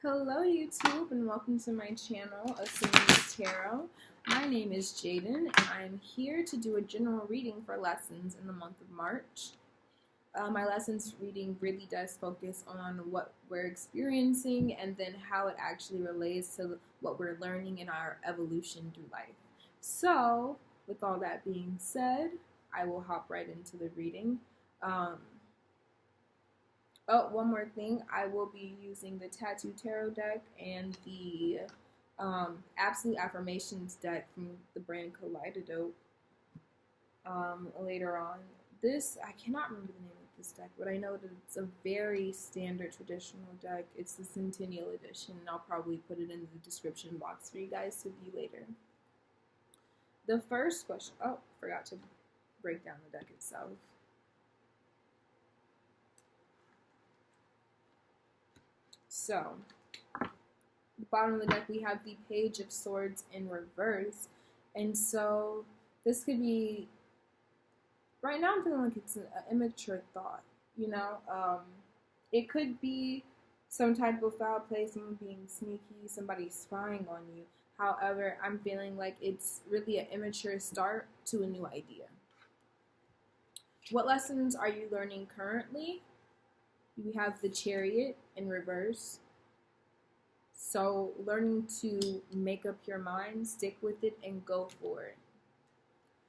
Hello YouTube and welcome to my channel, Assumes Tarot. My name is Jaden and I'm here to do a general reading for lessons in the month of March. My lessons reading really does focus on what we're experiencing and then how it actually relates to what we're learning in our evolution through life. So, with all that being said, I will hop right into the reading. Oh, one more thing. I will be using the Tattoo Tarot deck and the Absolute Affirmations deck from the brand Kaleidodope later on. I cannot remember the name of this deck, but I know that it's a very standard traditional deck. It's the Centennial Edition, and I'll probably put it in the description box for you guys to view later. The first question, forgot to break down the deck itself. So, at the bottom of the deck we have the Page of Swords in reverse, and so this could be, right now I'm feeling like it's an immature thought, you know. It could be some type of foul play, someone being sneaky, somebody spying on you. However, I'm feeling like it's really an immature start to a new idea. What lessons are you learning currently? We have the Chariot in reverse. So learning to make up your mind, stick with it, and go for it.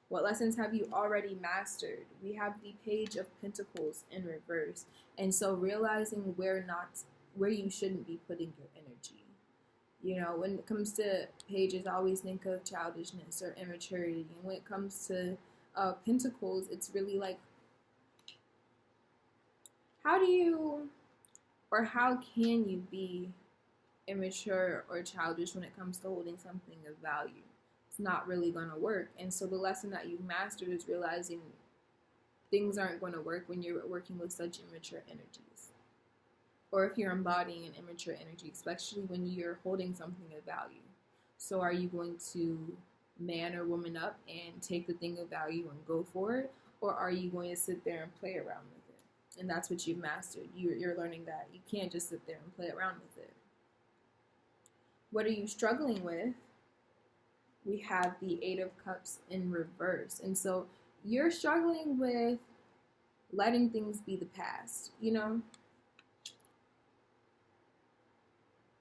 What lessons have you already mastered? We have the Page of Pentacles in reverse. And so realizing where you shouldn't be putting your energy. You know, when it comes to pages, I always think of childishness or immaturity. And when it comes to Pentacles, it's really like, how can you be immature or childish when it comes to holding something of value? It's not really going to work. And so the lesson that you've mastered is realizing things aren't going to work when you're working with such immature energies. Or if you're embodying an immature energy, especially when you're holding something of value. So are you going to man or woman up and take the thing of value and go for it? Or are you going to sit there and play around with it? And that's what you've mastered. You're learning that you can't just sit there and play around with it. What are you struggling with? We have the Eight of Cups in reverse. And so you're struggling with letting things be the past, you know?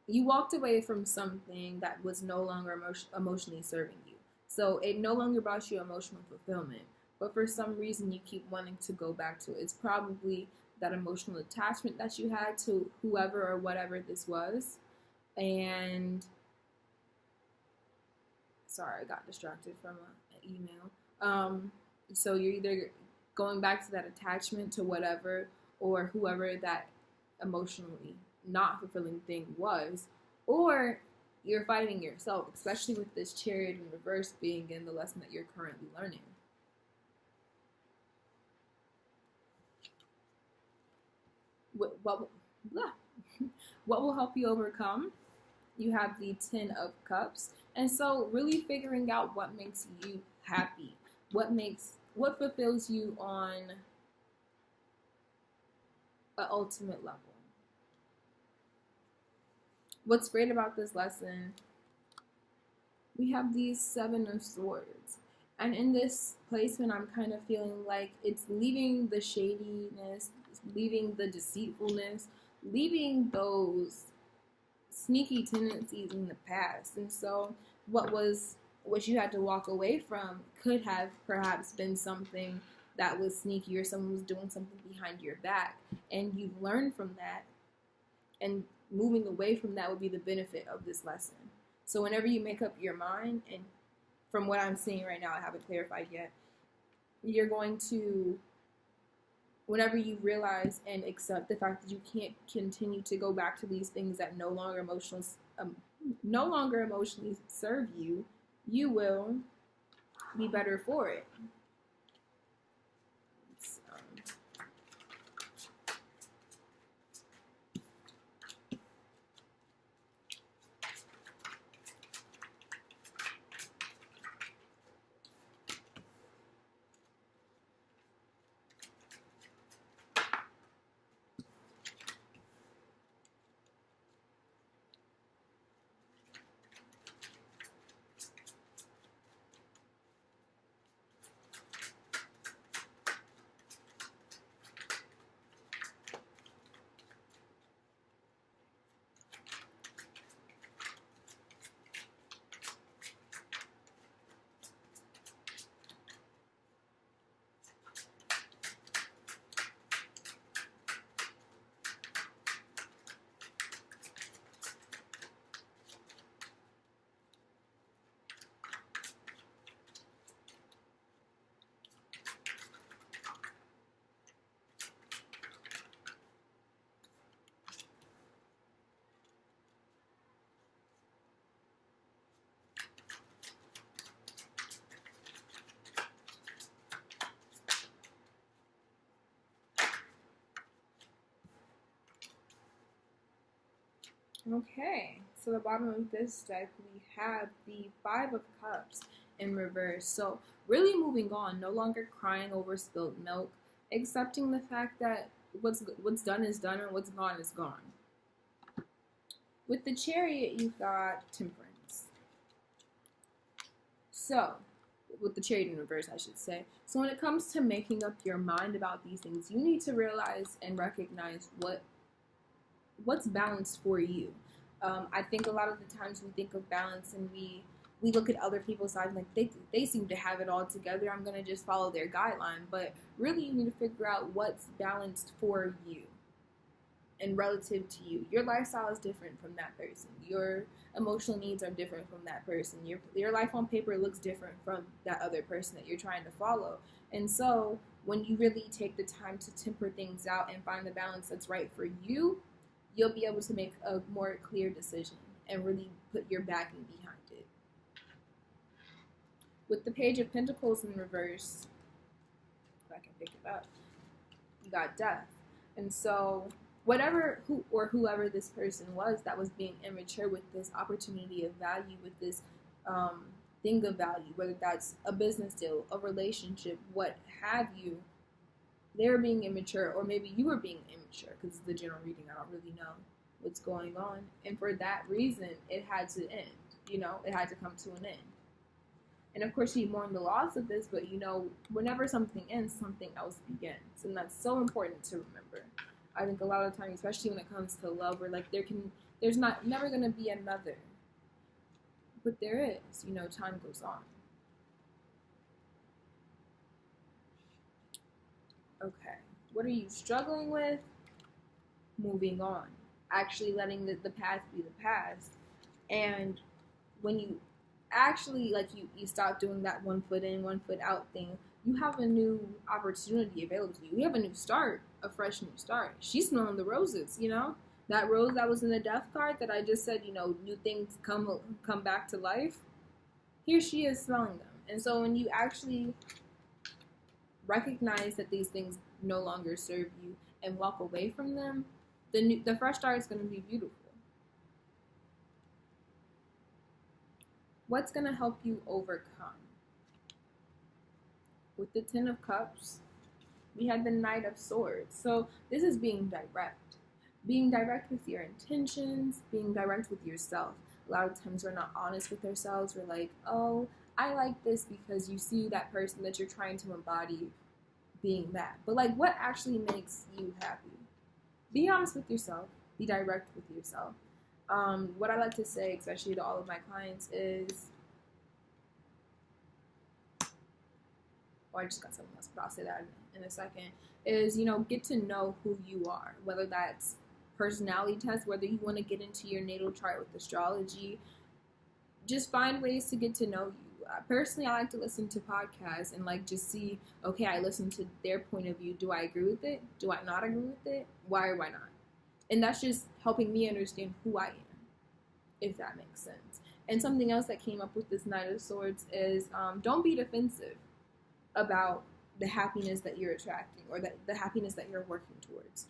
You walked away from something that was no longer emotionally serving you. So it no longer brought you emotional fulfillment. But for some reason you keep wanting to go back to it. It's probably that emotional attachment that you had to whoever or whatever this was. And sorry, I got distracted from an email. So you're either going back to that attachment to whatever or whoever that emotionally not fulfilling thing was, or you're fighting yourself, especially with this Chariot in reverse being in the lesson that you're currently learning. What will help you overcome? You have the Ten of Cups. And so really figuring out what makes you happy. What fulfills you on an ultimate level. What's great about this lesson, we have these Seven of Swords. And in this placement, I'm kind of feeling like it's leaving the shadiness, leaving the deceitfulness, leaving those sneaky tendencies in the past. And so what you had to walk away from could have perhaps been something that was sneaky, or someone was doing something behind your back, and you've learned from that, and moving away from that would be the benefit of this lesson. So whenever you make up your mind, and from what I'm seeing right now, I haven't clarified yet, you're going to, whenever you realize and accept the fact that you can't continue to go back to these things that no longer emotionally serve you, you will be better for it. Okay, so the bottom of this deck we have the Five of Cups in reverse. So really moving on, no longer crying over spilled milk, accepting the fact that what's done is done and what's gone is gone. With the Chariot, you've got Temperance. So, with the Chariot in reverse, I should say. So when it comes to making up your mind about these things, you need to realize and recognize what's balanced for you. I think a lot of the times we think of balance and we look at other people's lives like they seem to have it all together. I'm gonna just follow their guideline, but really you need to figure out what's balanced for you and relative to you. Your lifestyle is different from that person. Your emotional needs are different from that person. Your life on paper looks different from that other person that you're trying to follow. And so when you really take the time to temper things out and find the balance that's right for you, you'll be able to make a more clear decision and really put your backing behind it. With the Page of Pentacles in reverse, if I can pick it up, you got Death. And so whoever this person was that was being immature with this opportunity of value, with this thing of value, whether that's a business deal, a relationship, what have you, they were being immature, or maybe you were being immature, because it's the general reading. I don't really know what's going on. And for that reason, it had to end. It had to come to an end. And of course, she mourned the loss of this, but whenever something ends, something else begins. And that's so important to remember. I think a lot of times, especially when it comes to love, where like there's never going to be another. But there is, time goes on. Okay, what are you struggling with? Moving on. Actually letting the past be the past. And when you actually, you stop doing that 1 foot in, 1 foot out thing, you have a new opportunity available to you. You have a new start, a fresh new start. She's smelling the roses, That rose that was in the death card that I just said, new things come back to life. Here she is smelling them. And so when you actually recognize that these things no longer serve you and walk away from them, the fresh start is going to be beautiful. What's going to help you overcome? With the Ten of Cups, we had the Knight of Swords. So this is being direct. Being direct with your intentions, being direct with yourself. A lot of times we're not honest with ourselves. We're like, oh, I like this because you see that person that you're trying to embody being that. But what actually makes you happy? Be honest with yourself. Be direct with yourself. What I like to say, especially to all of my clients, is, I just got something else, but I'll say that in a second, is, get to know who you are, whether that's personality test, whether you want to get into your natal chart with astrology. Just find ways to get to know you. Personally, I like to listen to podcasts and just see, okay, I listen to their point of view. Do I agree with it? Do I not agree with it? Why or why not? And that's just helping me understand who I am, if that makes sense. And something else that came up with this Knight of Swords is don't be defensive about the happiness that you're attracting, or the happiness that you're working towards.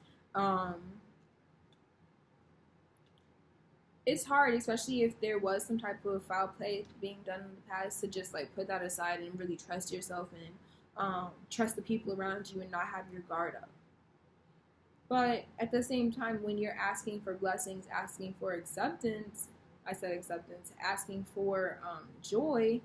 It's hard, especially if there was some type of foul play being done in the past, to just put that aside and really trust yourself and trust the people around you and not have your guard up. But at the same time, when you're asking for blessings, asking for acceptance, asking for joy,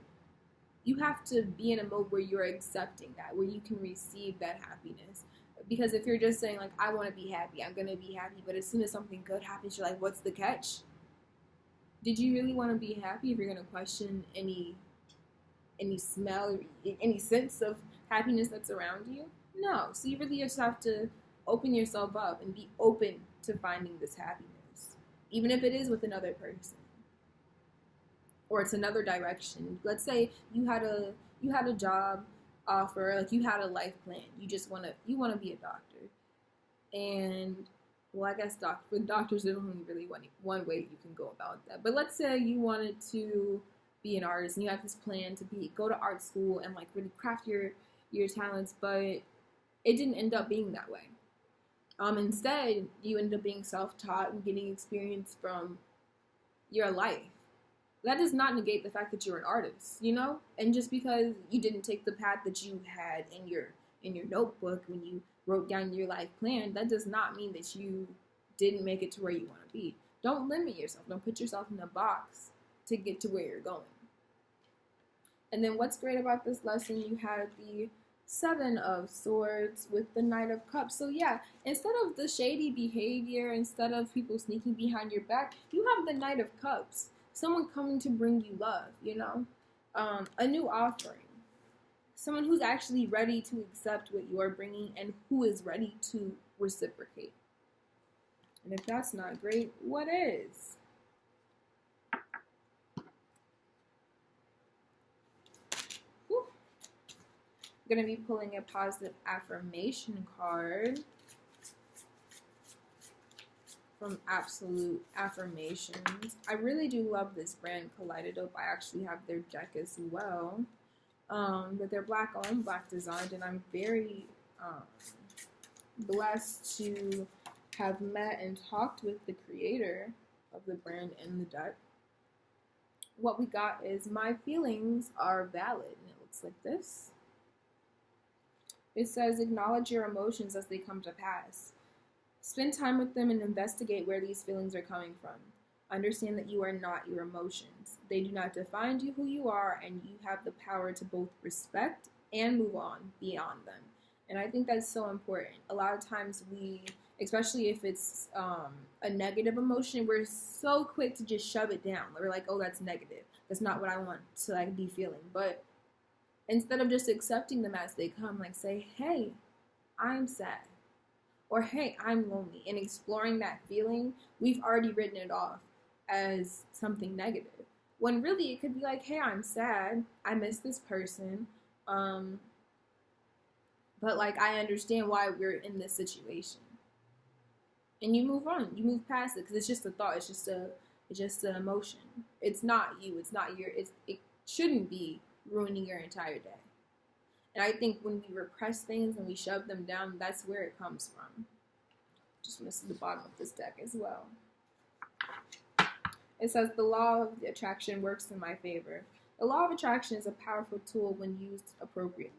you have to be in a mode where you're accepting that, where you can receive that happiness. Because if you're just saying, I want to be happy, I'm going to be happy, but as soon as something good happens, you're like, what's the catch? Did you really want to be happy if you're going to question any smell, any sense of happiness that's around you? No. So you really just have to open yourself up and be open to finding this happiness, even if it is with another person, or it's another direction. Let's say you had a job offer, you had a life plan. You want to be a doctor, and I guess with doctors, there's only really one way you can go about that. But let's say you wanted to be an artist and you have this plan to go to art school and really craft your talents, but it didn't end up being that way. Instead, you end up being self-taught and getting experience from your life. That does not negate the fact that you're an artist, you know? And just because you didn't take the path that you had in your notebook when you wrote down your life plan, that does not mean that you didn't make it to where you want to be. Don't limit yourself. Don't put yourself in a box to get to where you're going. And then what's great about this lesson, you had the Seven of Swords with the Knight of Cups. So yeah, instead of the shady behavior, instead of people sneaking behind your back, you have the Knight of Cups. Someone coming to bring you love, you know? A new offering. Someone who's actually ready to accept what you're bringing and who is ready to reciprocate. And if that's not great, what is? I'm going to be pulling a positive affirmation card from Absolute Affirmations. I really do love this brand, Kaleidodope. I actually have their deck as well. But they're black owned, black designed, and I'm very blessed to have met and talked with the creator of the brand and the deck. What we got is my feelings are valid, and it looks like this. It says, acknowledge your emotions as they come to pass. Spend time with them and investigate where these feelings are coming from. Understand that you are not your emotions. They do not define you who you are, and you have the power to both respect and move on beyond them. And I think that's so important. A lot of times we, especially if it's a negative emotion, we're so quick to just shove it down. We're like, oh, that's negative. That's not what I want to like be feeling. But instead of just accepting them as they come, like say, hey, I'm sad. Or hey, I'm lonely. And exploring that feeling, we've already written it off as something negative. When really it could be like, hey, I'm sad. I miss this person. But like I understand why we're in this situation. And you move on. You move past it because it's just a thought. It's just an emotion. It's not you. It's not it shouldn't be ruining your entire day. And I think when we repress things and we shove them down, that's where it comes from. Just want to see the bottom of this deck as well. It says the law of attraction works in my favor. The law of attraction is a powerful tool when used appropriately.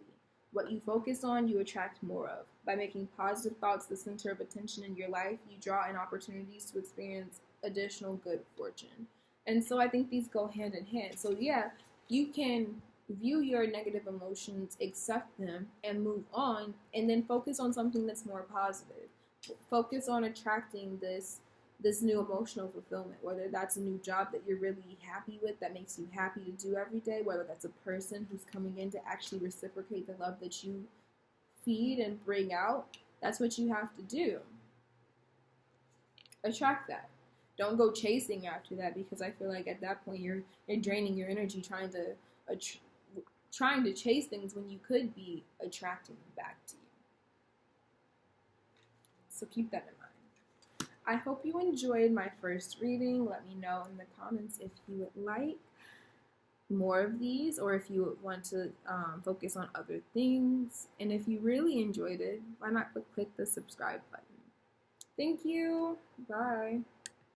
What you focus on, you attract more of. By making positive thoughts the center of attention in your life, you draw in opportunities to experience additional good fortune. And so I think these go hand in hand. So yeah, you can view your negative emotions, accept them, and move on, and then focus on something that's more positive. Focus on attracting this new emotional fulfillment, whether that's a new job that you're really happy with, that makes you happy to do every day, whether that's a person who's coming in to actually reciprocate the love that you feed and bring out. That's what you have to do. Attract that. Don't go chasing after that, because I feel like at that point you're draining your energy trying to chase things when you could be attracting them back to you. So keep that in mind. I hope you enjoyed my first reading. Let me know in the comments if you would like more of these, or if you want to focus on other things. And if you really enjoyed it, why not click the subscribe button? Thank you. Bye.